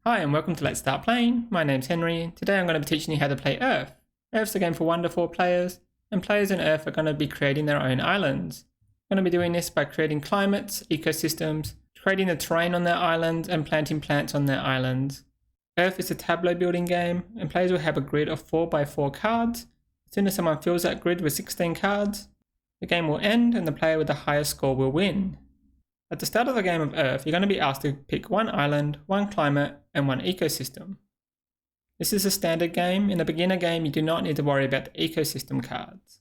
Hi and welcome to Let's Start Playing. My name's Henry. Today I'm going to be teaching you how to play Earth. Earth's a game for 1 to 4 players, and players in Earth are going to be creating their own islands. I'm going to be doing this by creating climates, ecosystems, creating the terrain on their islands, and planting plants on their islands. Earth is a tableau building game, and players will have a grid of 4x4 cards. As soon as someone fills that grid with 16 cards, the game will end and the player with the highest score will win. At the start of the game of Earth, you're going to be asked to pick one island, one climate, and one ecosystem. This is a standard game. In a beginner game, you do not need to worry about the ecosystem cards.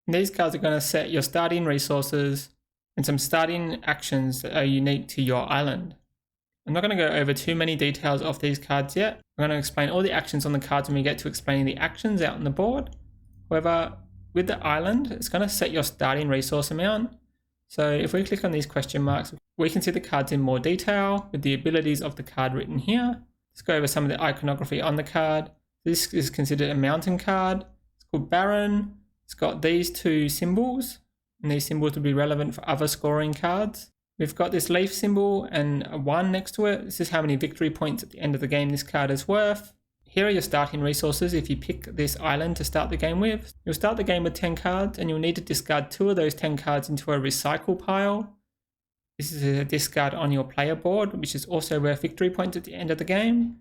And these cards are going to set your starting resources and some starting actions that are unique to your island. I'm not going to go over too many details of these cards yet. I'm going to explain all the actions on the cards when we get to explaining the actions out on the board. However, with the island, it's going to set your starting resource amount. So if we click on these question marks, we can see the cards in more detail with the abilities of the card written here. Let's go over some of the iconography on the card. This is considered a mountain card. It's called Barren. It's got these two symbols, and these symbols will be relevant for other scoring cards. We've got this leaf symbol and a 1 next to it. This is how many victory points at the end of the game this card is worth. Here are your starting resources if you pick this island to start the game with. You'll start the game with 10 cards and you'll need to discard 2 of those 10 cards into a recycle pile. This is a discard on your player board, which is also worth victory points at the end of the game.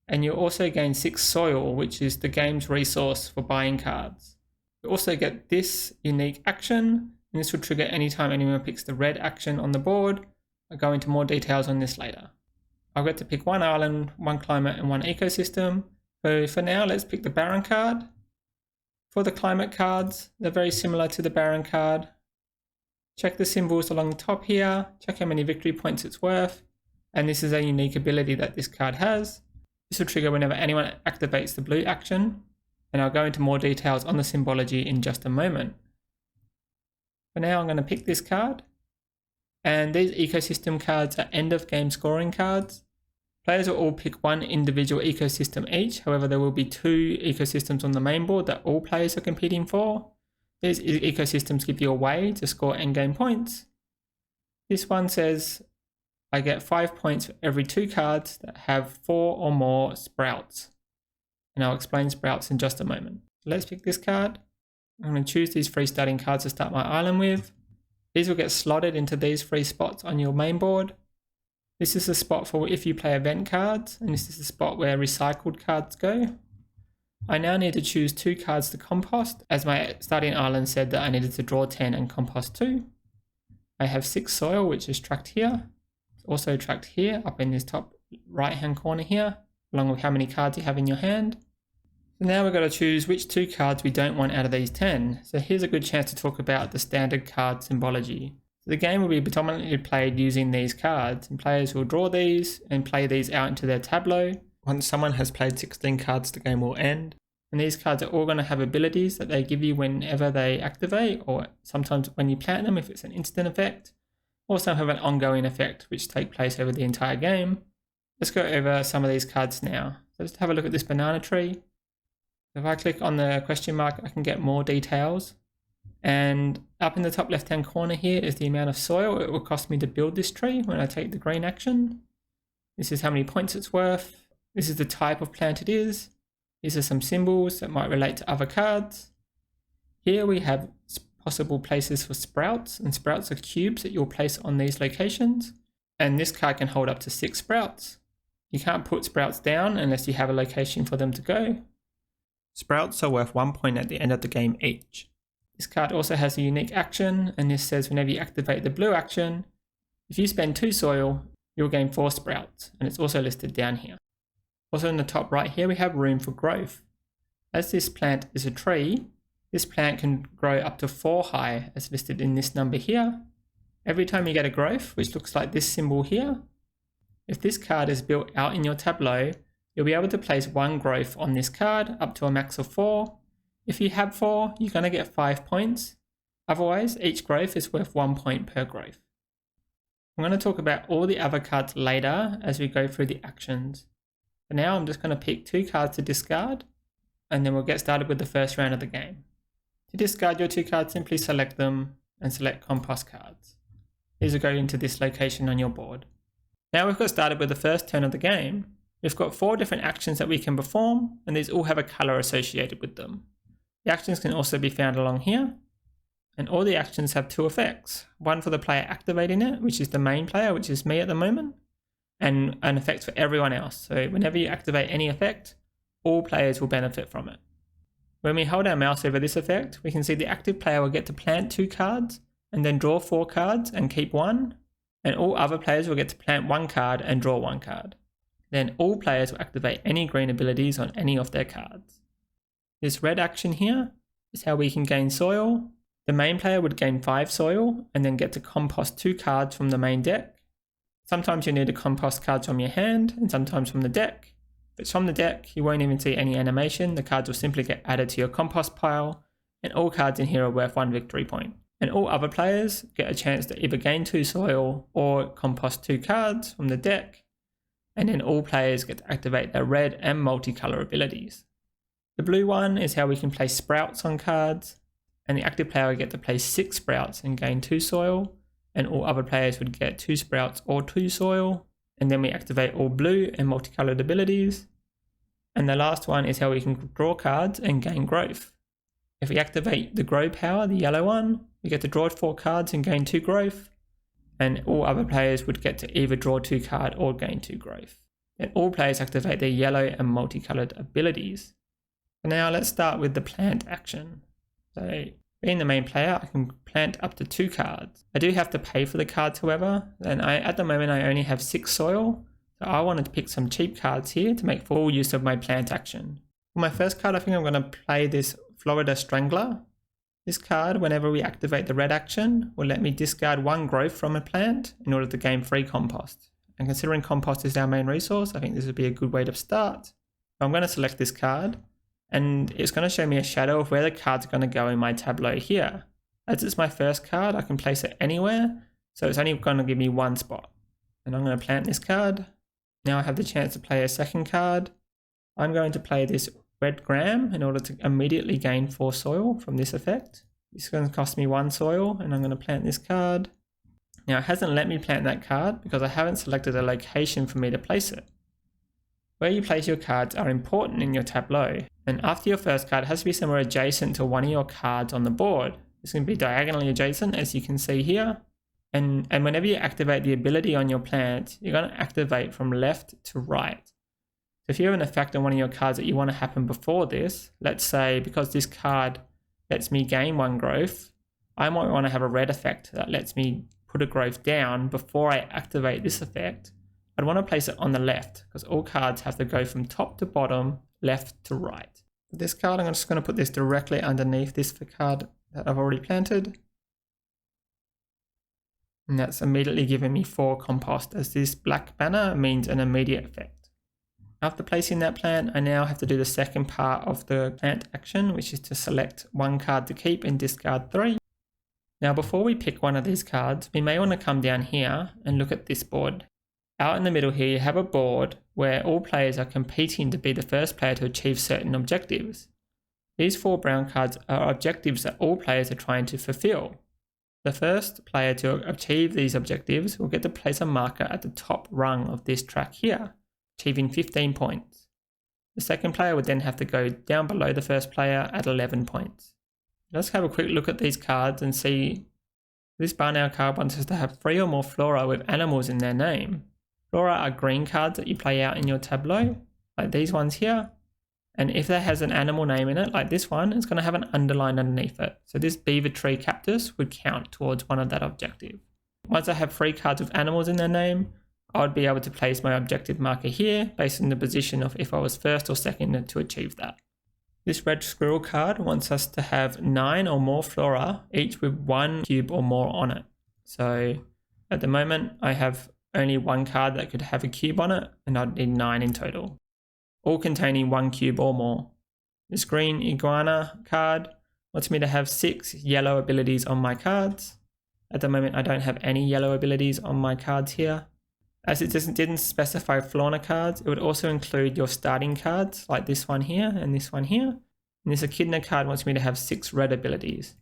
And you'll also gain 6 soil, which is the game's resource for buying cards. You also get this unique action, and this will trigger anytime anyone picks the red action on the board. I'll go into more details on this later. I'll get to pick one island, one climate, and one ecosystem. So for now, let's pick the Barren card. For the climate cards, they're very similar to the Barren card. Check the symbols along the top here, check how many victory points it's worth, and this is a unique ability that this card has. This will trigger whenever anyone activates the blue action, and I'll go into more details on the symbology in just a moment. For now, I'm going to pick this card, and these ecosystem cards are end of game scoring cards. Players will all pick one individual ecosystem each, however there will be 2 ecosystems on the main board that all players are competing for. These ecosystems give you a way to score endgame points. This one says I get 5 points for every 2 cards that have 4 or more sprouts. And I'll explain sprouts in just a moment. Let's pick this card. I'm going to choose these 3 starting cards to start my island with. These will get slotted into these 3 spots on your main board. This is a spot for if you play event cards, and this is the spot where recycled cards go. I now need to choose 2 cards to compost, as my starting island said that I needed to draw 10 and compost 2. I have 6 soil, which is tracked here. It's also tracked here, up in this top right hand corner here, along with how many cards you have in your hand. So now we've got to choose which 2 cards we don't want out of these 10. So here's a good chance to talk about the standard card symbology. So the game will be predominantly played using these cards, and players will draw these and play these out into their tableau. Once someone has played 16 cards, the game will end. And these cards are all going to have abilities that they give you whenever they activate, or sometimes when you plant them if it's an instant effect, or some have an ongoing effect which take place over the entire game. Let's go over some of these cards now. So let's have a look at this banana tree. If I click on the question mark, I can get more details. And up in the top left hand corner here is the amount of soil it will cost me to build this tree when I take the green action. This is how many points it's worth. This is the type of plant it is. These are some symbols that might relate to other cards. Here we have possible places for sprouts, and sprouts are cubes that you'll place on these locations. And this card can hold up to 6 sprouts. You can't put sprouts down unless you have a location for them to go. Sprouts are worth 1 point at the end of the game each. This card also has a unique action, and this says whenever you activate the blue action, if you spend 2 soil, you'll gain 4 sprouts, and it's also listed down here. Also in the top right here, we have room for growth. As this plant is a tree, this plant can grow up to 4 high, as listed in this number here. Every time you get a growth, which looks like this symbol here, if this card is built out in your tableau, you'll be able to place 1 growth on this card up to a max of 4. If you have 4, you're going to get 5 points. Otherwise, each growth is worth 1 point per growth. I'm going to talk about all the other cards later as we go through the actions. For now, I'm just going to pick 2 cards to discard, and then we'll get started with the first round of the game. To discard your 2 cards, simply select them and select compost cards. These will go into this location on your board. Now we've got started with the first turn of the game. We've got 4 different actions that we can perform, and these all have a color associated with them. The actions can also be found along here, and all the actions have 2 effects. One for the player activating it, which is the main player, which is me at the moment, and an effect for everyone else. So whenever you activate any effect, all players will benefit from it. When we hold our mouse over this effect, we can see the active player will get to plant 2 cards and then draw 4 cards and keep 1, and all other players will get to plant 1 card and draw 1 card. Then all players will activate any green abilities on any of their cards. This red action here is how we can gain soil. The main player would gain 5 soil and then get to compost 2 cards from the main deck. Sometimes you need to compost cards from your hand and sometimes from the deck. If it's from the deck, you won't even see any animation. The cards will simply get added to your compost pile, and all cards in here are worth 1 victory point. And all other players get a chance to either gain 2 soil or compost 2 cards from the deck. And then all players get to activate their red and multicolor abilities. The blue one is how we can place sprouts on cards, and the active player will get to place 6 sprouts and gain 2 soil, and all other players would get 2 sprouts or 2 soil, and then we activate all blue and multicolored abilities. And the last one is how we can draw cards and gain growth. If we activate the grow power, the yellow one, we get to draw 4 cards and gain 2 growth, and all other players would get to either draw 2 cards or gain 2 growth. And all players activate their yellow and multicolored abilities. So now let's start with the plant action. So being the main player, I can plant up to 2 cards. I do have to pay for the cards, however, and at the moment I only have 6 soil, so I wanted to pick some cheap cards here to make full use of my plant action. For my first card, I think I'm going to play this Florida Strangler. This card, whenever we activate the red action, will let me discard 1 growth from a plant in order to gain free compost. And considering compost is our main resource, I think this would be a good way to start. So I'm going to select this card, and it's going to show me a shadow of where the card's going to go in my tableau here. As it's my first card, I can place it anywhere, so it's only going to give me 1 spot. And I'm going to plant this card. Now I have the chance to play a second card. I'm going to play this Red Graham in order to immediately gain 4 soil from this effect. It's going to cost me 1 soil, and I'm going to plant this card. Now it hasn't let me plant that card because I haven't selected a location for me to place it. Where you place your cards are important in your tableau, and after your first card, it has to be somewhere adjacent to one of your cards on the board. It's going to be diagonally adjacent, as you can see here. And whenever you activate the ability on your plant, you're going to activate from left to right. So if you have an effect on one of your cards that you want to happen before this, let's say because this card lets me gain 1 growth, I might want to have a red effect that lets me put a growth down before I activate this effect. I'd want to place it on the left because all cards have to go from top to bottom, left to right. For this card, I'm just going to put this directly underneath this card that I've already planted. And that's immediately giving me 4 compost, as this black banner means an immediate effect. After placing that plant, I now have to do the second part of the plant action, which is to select 1 card to keep and discard 3. Now before we pick one of these cards, we may want to come down here and look at this board. Out in the middle here, you have a board where all players are competing to be the first player to achieve certain objectives. These 4 brown cards are objectives that all players are trying to fulfill. The first player to achieve these objectives will get to place a marker at the top rung of this track here, achieving 15 points. The second player would then have to go down below the first player at 11 points. Let's have a quick look at these cards and see. This barn owl card wants us to have 3 or more flora with animals in their name. Flora are green cards that you play out in your tableau, like these ones here. And if that has an animal name in it, like this one, it's going to have an underline underneath it. So this beaver tree cactus would count towards one of that objective. Once I have 3 cards with animals in their name, I would be able to place my objective marker here based on the position of if I was first or second to achieve that. This red squirrel card wants us to have 9 or more flora, each with 1 cube or more on it. So at the moment, I have only 1 card that could have a cube on it, and I'd need 9 in total, all containing 1 cube or more. This green iguana card wants me to have 6 yellow abilities on my cards. At the moment, I don't have any yellow abilities on my cards here. As it didn't specify fauna cards, it would also include your starting cards, like this one here and this one here. And this echidna card wants me to have 6 red abilities.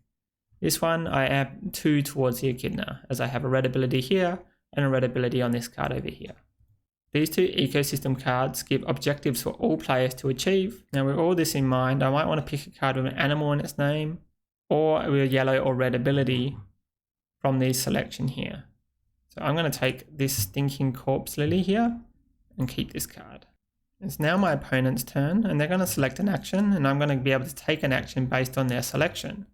This one, I add 2 towards the echidna, as I have a red ability here and a red ability on this card over here. These two ecosystem cards give objectives for all players to achieve. Now with all this in mind, I might want to pick a card with an animal in its name or with a yellow or red ability from this selection here. So I'm going to take this Stinking Corpse Lily here and keep this card. It's now my opponent's turn and they're going to select an action and I'm going to be able to take an action based on their selection.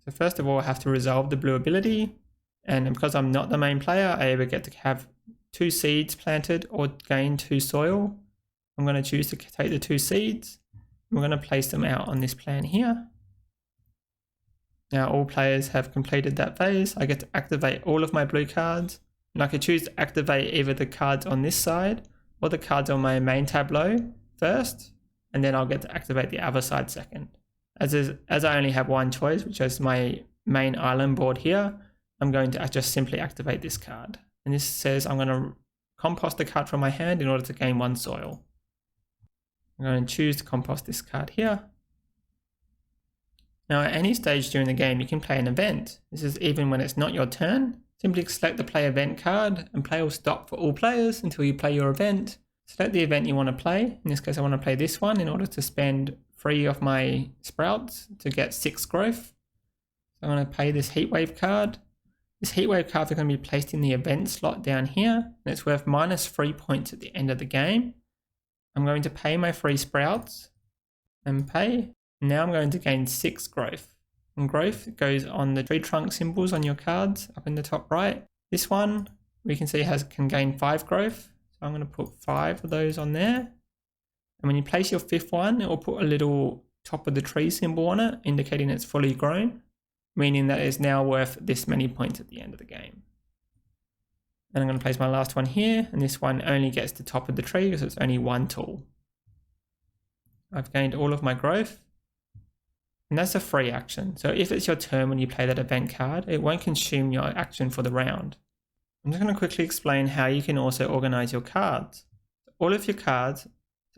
So first of all, I have to resolve the blue ability, and because I'm not the main player, I either get to have 2 seeds planted or gain 2 soil. I'm going to choose to take the 2 seeds. I'm going to place them out on this plan here. Now all players have completed that phase. I get to activate all of my blue cards, and I can choose to activate either the cards on this side or the cards on my main tableau first, and then I'll get to activate the other side second. As I only have one choice, which is my main island board here, I'm going to just simply activate this card. And this says I'm going to compost the card from my hand in order to gain 1 soil. I'm going to choose to compost this card here. Now at any stage during the game, you can play an event. This is even when it's not your turn. Simply select the play event card and play will stop for all players until you play your event. Select the event you want to play. In this case, I want to play this one in order to spend 3 of my sprouts to get 6 growth. So I'm going to play this Heatwave card. This Heatwave card is going to be placed in the event slot down here, and it's worth -3 points at the end of the game. I'm going to pay my 3 sprouts and pay. Now I'm going to gain 6 growth. And growth goes on the tree trunk symbols on your cards up in the top right. This one we can see can gain 5 growth. So I'm going to put 5 of those on there. And when you place your 5th one, it will put a little top of the tree symbol on it, indicating it's fully grown, meaning that it's now worth this many points at the end of the game. And I'm going to place my last one here, and this one only gets the top of the tree because it's only 1 tool. I've gained all of my growth, and that's a free action. So if it's your turn when you play that event card, it won't consume your action for the round. I'm just going to quickly explain how you can also organize your cards. All of your cards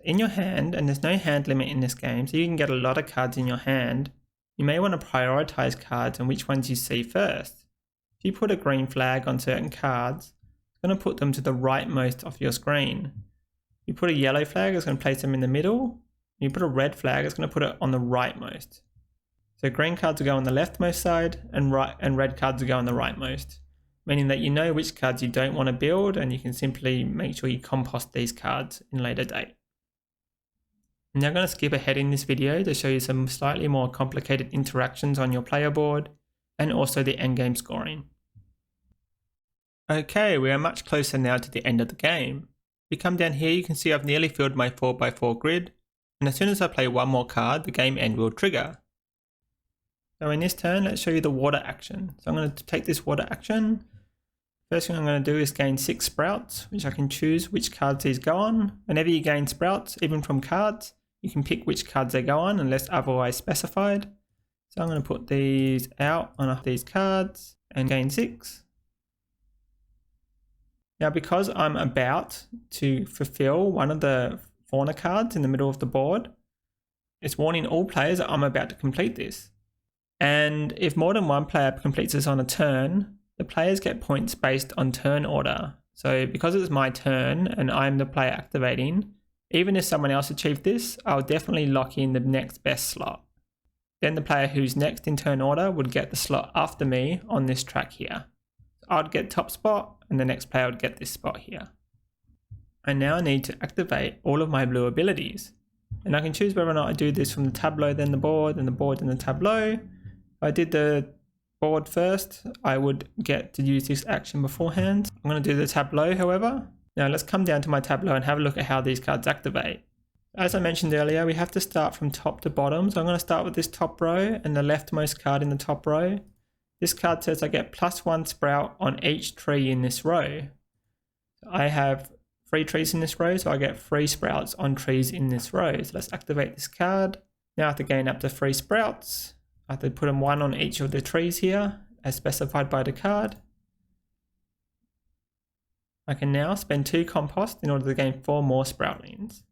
in your hand, and there's no hand limit in this game, so you can get a lot of cards in your hand. You may want to prioritize cards and which ones you see first. If you put a green flag on certain cards, it's going to put them to the rightmost of your screen. If you put a yellow flag, it's going to place them in the middle. If you put a red flag, it's going to put it on the rightmost. So green cards will go on the leftmost side, and red cards will go on the rightmost, meaning that you know which cards you don't want to build, and you can simply make sure you compost these cards in a later date. I'm now going to skip ahead in this video to show you some slightly more complicated interactions on your player board and also the endgame scoring. Okay, we are much closer now to the end of the game. If you come down here, you can see I've nearly filled my 4x4 grid, and as soon as I play one more card, the game end will trigger. So in this turn, let's show you the water action. So I'm going to take this water action. First thing I'm going to do is gain 6 sprouts, which I can choose which cards these go on. Whenever you gain sprouts, even from cards, you can pick which cards they go on unless otherwise specified. So I'm going to put these out on these cards and gain 6. Now because I'm about to fulfill one of the fauna cards in the middle of the board, it's warning all players that I'm about to complete this. And if more than one player completes this on a turn, the players get points based on turn order. So because it's my turn and I'm the player activating, even if someone else achieved this, I'll definitely lock in the next best slot. Then the player who's next in turn order would get the slot after me on this track here. So I'd get top spot and the next player would get this spot here. I now need to activate all of my blue abilities. And I can choose whether or not I do this from the tableau, then the board, and the board, and the tableau. If I did the board first, I would get to use this action beforehand. I'm going to do the tableau, however. Now let's come down to my tableau and have a look at how these cards activate. As I mentioned earlier, we have to start from top to bottom. So I'm going to start with this top row and the leftmost card in the top row. This card says I get +1 sprout on each tree in this row. I have 3 trees in this row, so I get 3 sprouts on trees in this row. So let's activate this card. Now I have to gain up to 3 sprouts. I have to put them 1 on each of the trees here, as specified by the card. I can now spend 2 compost in order to gain 4 more sproutlings.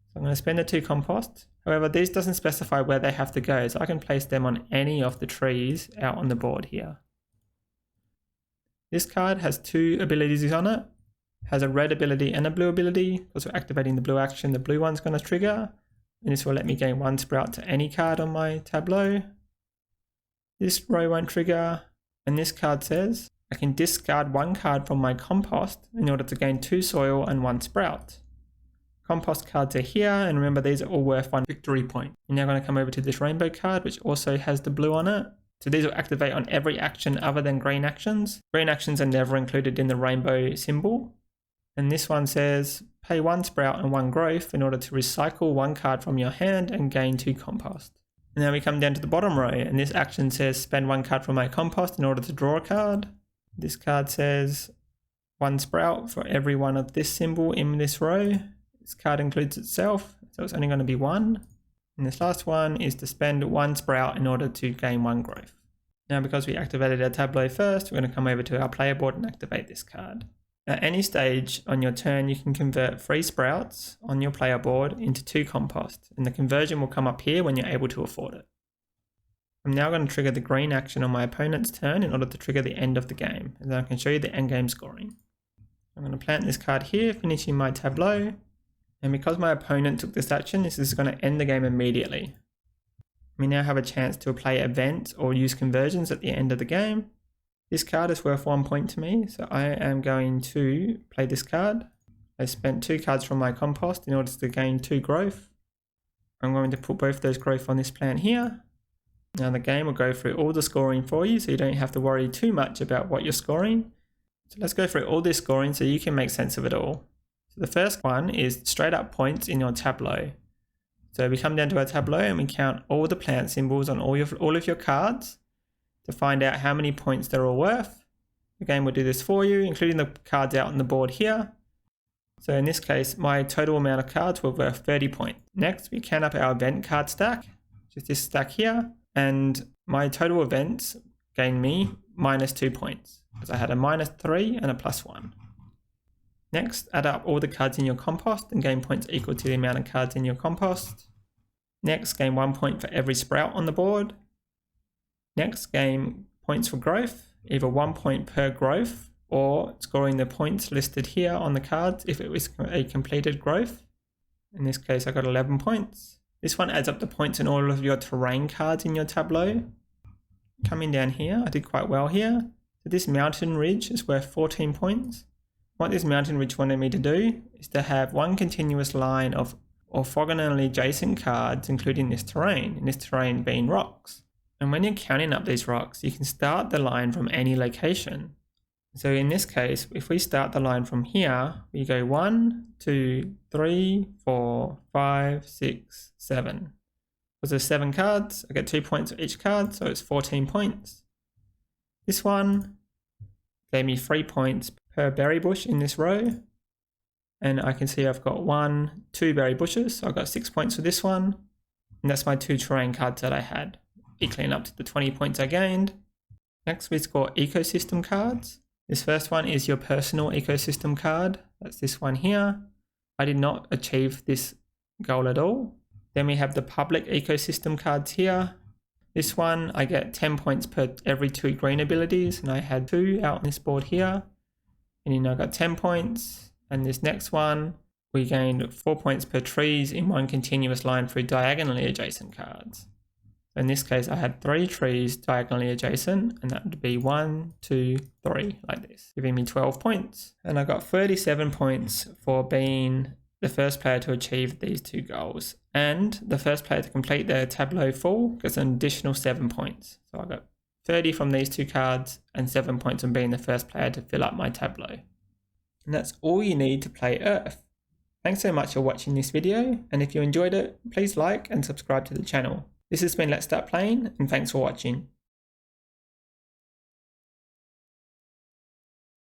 So I'm going to spend the 2 compost. However, this doesn't specify where they have to go, so I can place them on any of the trees out on the board here. This card has 2 abilities on it. has a red ability and a blue ability. Because we're activating the blue action, the blue one's going to trigger. And this will let me gain 1 sprout to any card on my tableau. This row won't trigger. And this card says I can discard 1 card from my compost in order to gain 2 soil and 1 sprout. Compost cards are here, and remember these are all worth 1 victory point. You're now going to come over to this rainbow card, which also has the blue on it. So these will activate on every action other than green actions. Green actions are never included in the rainbow symbol. And this one says pay 1 sprout and 1 growth in order to recycle 1 card from your hand and gain 2 compost. And now we come down to the bottom row, and this action says spend 1 card from my compost in order to draw a card. This card says 1 sprout for every one of this symbol in this row. This card includes itself, so it's only going to be 1. And this last one is to spend 1 sprout in order to gain 1 growth. Now, because we activated our tableau first, we're going to come over to our player board and activate this card. At any stage on your turn, you can convert 3 sprouts on your player board into 2 compost, and the conversion will come up here when you're able to afford it. I'm now going to trigger the green action on my opponent's turn in order to trigger the end of the game, and then I can show you the end game scoring. I'm going to plant this card here, finishing my tableau. And because my opponent took this action, this is going to end the game immediately. We now have a chance to play events or use conversions at the end of the game. This card is worth 1 point to me, so I am going to play this card. I spent 2 cards from my compost in order to gain 2 growth. I'm going to put both those growth on this plant here. Now the game will go through all the scoring for you, so you don't have to worry too much about what you're scoring. So let's go through all this scoring so you can make sense of it all. So the first one is straight up points in your tableau. So we come down to our tableau and we count all the plant symbols on all of your cards to find out how many points they're all worth. The game will do this for you, including the cards out on the board here. So in this case, my total amount of cards were worth 30 points. Next, we count up our event card stack, which is this stack here. And my total events gained me -2 points, because I had a -3 and a +1. Next, add up all the cards in your compost and gain points equal to the amount of cards in your compost. Next, gain 1 point for every sprout on the board. Next, gain points for growth, either 1 point per growth or scoring the points listed here on the cards if it was a completed growth. In this case, I got 11 points. This one adds up the points in all of your terrain cards in your tableau. Coming down here, I did quite well here. So this mountain ridge is worth 14 points. What this mountain ridge wanted me to do is to have 1 continuous line of orthogonally adjacent cards, including this terrain, and this terrain being rocks. And when you're counting up these rocks, you can start the line from any location. So in this case, if we start the line from here, we go 1, 2, 3, 4, 5, 6, 7. Because there's 7 cards, I get 2 points for each card, so it's 14 points. This one gave me 3 points per berry bush in this row. And I can see I've got 1, 2 berry bushes, so I've got 6 points for this one. And that's my 2 terrain cards that I had, equaling up to the 20 points I gained. Next, we score ecosystem cards. This first one is your personal ecosystem card. That's this one here. I did not achieve this goal at all. Then we have the public ecosystem cards here. This one, I get 10 points per every 2 green abilities, and I had 2 out on this board here. And then I got 10 points. And this next one, we gained 4 points per trees in 1 continuous line through diagonally adjacent cards. In this case, I had 3 trees diagonally adjacent, and that would be 1, 2, 3, like this, giving me 12 points. And I got 37 points for being the first player to achieve these 2 goals. And the first player to complete their tableau full gets an additional 7 points. So I got 30 from these 2 cards and 7 points on being the first player to fill up my tableau. And that's all you need to play Earth. Thanks so much for watching this video, and if you enjoyed it, please like and subscribe to the channel. This has been Let's Start Playing, and thanks for watching.